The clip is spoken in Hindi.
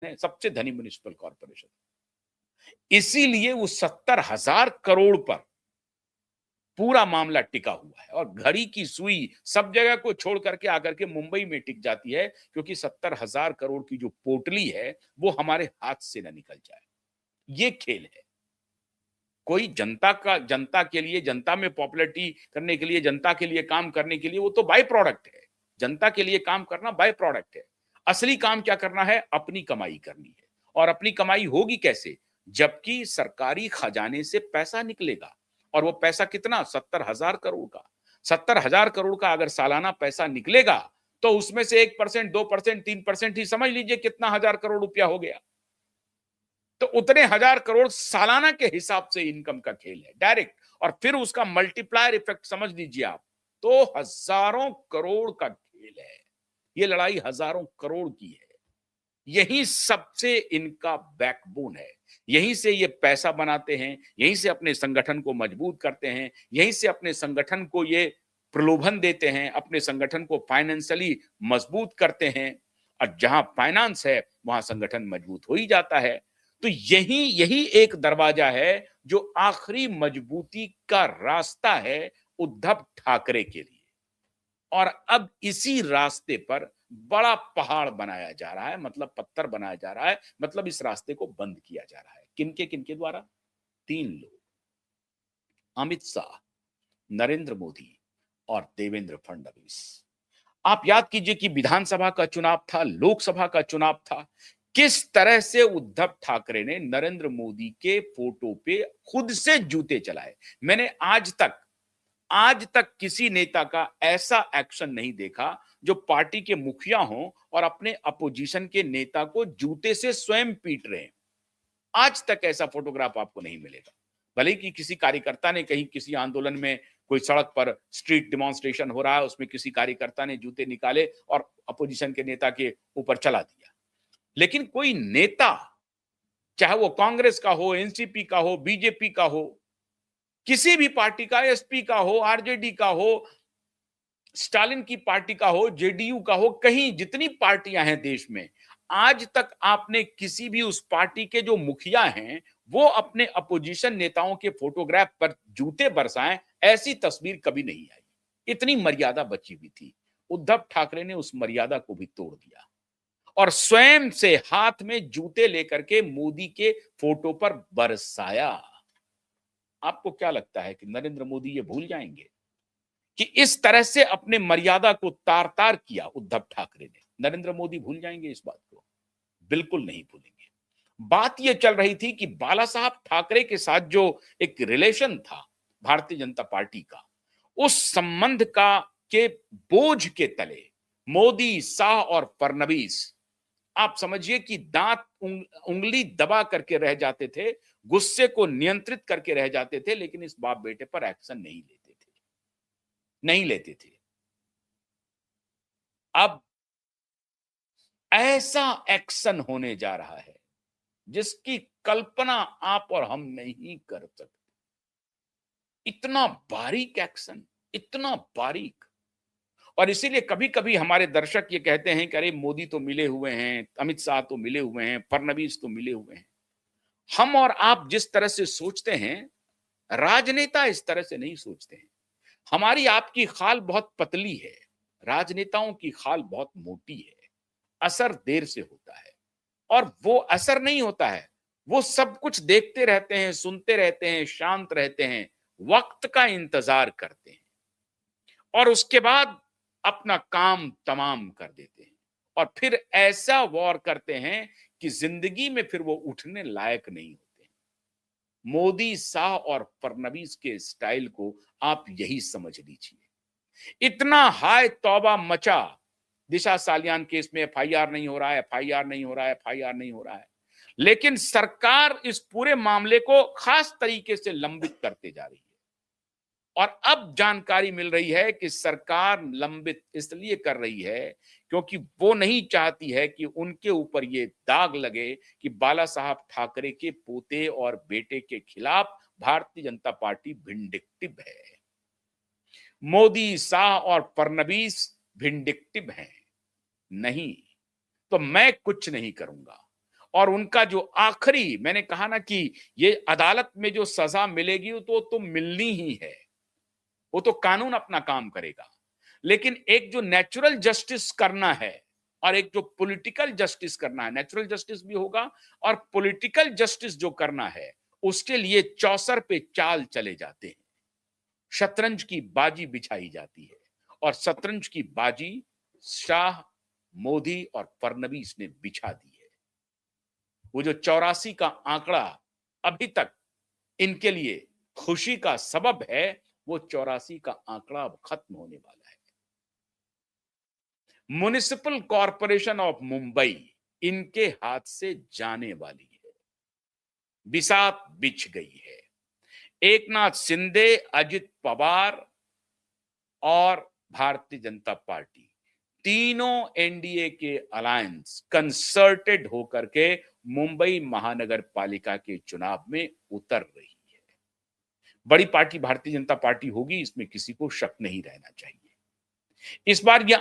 है, सबसे धनी म्युनिसिपल कॉर्पोरेशन। इसीलिए वो 70,000 करोड़ पर पूरा मामला टिका हुआ है और घड़ी की सुई सब जगह को छोड़ करके आकर के मुंबई में टिक जाती है, क्योंकि 70,000 करोड़ की जो पोटली है वो हमारे हाथ से ना निकल जाए। ये खेल है। कोई जनता के लिए, जनता में पॉपुलैरिटी करने के लिए, जनता के लिए काम करने के लिए, वो तो बाय प्रोडक्ट है। जनता के लिए काम करना बाय प्रोडक्ट है। असली काम क्या करना है? अपनी कमाई करनी है। और अपनी कमाई होगी कैसे? जबकि सरकारी खजाने से पैसा निकलेगा। और वो पैसा कितना? 70,000 करोड़ का। 70,000 करोड़ का अगर सालाना पैसा निकलेगा तो उसमें से 1%, 2%, 3% ही समझ लीजिए कितना हजार करोड़ रुपया हो गया। तो उतने हजार करोड़ सालाना के हिसाब से इनकम का खेल है डायरेक्ट। और फिर उसका मल्टीप्लायर इफेक्ट समझ लीजिए आप, तो हजारों करोड़ का खेल है। ये लड़ाई हजारों करोड़ की है। यही सबसे इनका बैकबोन है। यहीं से ये पैसा बनाते हैं, यहीं से अपने संगठन को मजबूत करते हैं, यहीं से अपने संगठन को ये प्रलोभन देते हैं, अपने संगठन को फाइनेंशियली मजबूत करते हैं। और जहां फाइनेंस है वहां संगठन मजबूत हो ही जाता है। तो यही यही एक दरवाजा है जो आखिरी मजबूती का रास्ता है उद्धव ठाकरे के लिए। और अब इसी रास्ते पर बड़ा पहाड़ बनाया जा रहा है, मतलब पत्थर बनाया जा रहा है, मतलब इस रास्ते को बंद किया जा रहा है। किनके द्वारा? 3 लोग, अमित शाह, नरेंद्र मोदी और देवेंद्र फडणवीस। आप याद कीजिए कि विधानसभा का चुनाव था, लोकसभा का चुनाव था, किस तरह से उद्धव ठाकरे ने नरेंद्र मोदी के फोटो पे खुद से जूते चलाए। मैंने आज तक किसी नेता का ऐसा एक्शन नहीं देखा जो पार्टी के मुखिया हों और अपने अपोजिशन के नेता को जूते से स्वयं पीट रहे हैं। आज तक ऐसा फोटोग्राफ आपको नहीं मिलेगा। भले ही कि किसी कार्यकर्ता ने कहीं किसी आंदोलन में, कोई सड़क पर स्ट्रीट डेमोन्स्ट्रेशन हो रहा है, उसमें किसी कार्यकर्ता ने जूते निकाले और अपोजिशन के नेता के ऊपर चला दिया। लेकिन कोई नेता, चाहे वो कांग्रेस का हो, एनसीपी का हो, बीजेपी का हो, किसी भी पार्टी का, एसपी का हो, आरजेडी का हो, स्टालिन की पार्टी का हो, जेडीयू का हो, कहीं जितनी पार्टियां हैं देश में, आज तक आपने किसी भी उस पार्टी के जो मुखिया हैं वो अपने अपोजिशन नेताओं के फोटोग्राफ पर जूते बरसाएं, ऐसी तस्वीर कभी नहीं आई। इतनी मर्यादा बची हुई थी। उद्धव ठाकरे ने उस मर्यादा को भी तोड़ दिया और स्वयं से हाथ में जूते लेकर के मोदी के फोटो पर बरसाया। आपको क्या लगता है कि नरेंद्र मोदी ये भूल जाएंगे कि इस तरह से अपने मर्यादा को तार तार किया उद्धव ठाकरे ने? नरेंद्र मोदी भूल जाएंगे इस बात को? बिल्कुल नहीं भूलेंगे। बात यह चल रही थी कि बाला साहब ठाकरे के साथ जो एक रिलेशन था भारतीय जनता पार्टी का, उस संबंध का के बोझ के तले मोदी, शाह और फडणवीस, आप समझिए कि दांत उंगली दबा करके रह जाते थे, गुस्से को नियंत्रित करके रह जाते थे, लेकिन इस बाप बेटे पर एक्शन नहीं लेते थे। अब ऐसा एक्शन होने जा रहा है जिसकी कल्पना आप और हम नहीं कर सकते। इतना बारीक एक्शन, इतना बारीक। और इसीलिए कभी-कभी हमारे दर्शक ये कहते हैं कि अरे मोदी तो मिले हुए हैं, अमित शाह तो मिले हुए हैं, फडणवीस तो मिले हुए हैं। हम और आप जिस तरह से सोचते हैं, राजनेता इस तरह से नहीं सोचते हैं। हमारी आपकी खाल बहुत पतली है, राजनेताओं की खाल बहुत मोटी है। असर देर से होता है और वो असर नहीं होता है। वो सब कुछ देखते रहते हैं, सुनते रहते हैं, शांत रहते हैं, वक्त का इंतजार करते हैं और उसके बाद अपना काम तमाम कर देते हैं और फिर ऐसा वॉर करते हैं कि जिंदगी में फिर वो उठने लायक नहीं होते। मोदी, शाह और फडणवीस के स्टाइल को आप यही समझ लीजिए। इतना हाय तौबा मचा, दिशा सालियान केस में एफआईआर नहीं हो रहा है, एफआईआर नहीं हो रहा है, एफआईआर नहीं हो रहा है, लेकिन सरकार इस पूरे मामले को खास तरीके से लंबित करते जा रही है। और अब जानकारी मिल रही है कि सरकार लंबित इसलिए कर रही है क्योंकि वो नहीं चाहती है कि उनके ऊपर ये दाग लगे कि बाला साहब ठाकरे के पोते और बेटे के खिलाफ भारतीय जनता पार्टी विंडिक्टिव है। मोदी, शाह और फडणवीस विंडिक्टिव हैं। नहीं तो मैं कुछ नहीं करूंगा। और उनका जो आखिरी, मैंने कहा ना कि ये अदालत में जो सजा मिलेगी तो मिलनी ही है, वो तो कानून अपना काम करेगा। लेकिन एक जो नेचुरल जस्टिस करना है और एक जो पॉलिटिकल जस्टिस करना है, नेचुरल जस्टिस भी होगा और पॉलिटिकल जस्टिस जो करना है, उसके लिए चौसर पे चाल चले जाते हैं, शतरंज की बाजी बिछाई जाती है और शतरंज की बाजी शाह, मोदी और फडणवीस ने बिछा दी है। वो जो 84 का आंकड़ा अभी तक इनके लिए खुशी का सबब है, वो 84 का आंकड़ा अब खत्म होने वाला है। म्युनिसिपल कॉरपोरेशन ऑफ मुंबई इनके हाथ से जाने वाली है, बिसात बिछ गई है। एकनाथ शिंदे, अजित पवार और भारतीय जनता पार्टी तीनों एनडीए के अलायंस कंसर्टेड होकर के मुंबई महानगर पालिका के चुनाव में उतर रही है। बड़ी पार्टी भारतीय जनता पार्टी होगी, इसमें किसी को शक नहीं रहना चाहिए। इस बार यह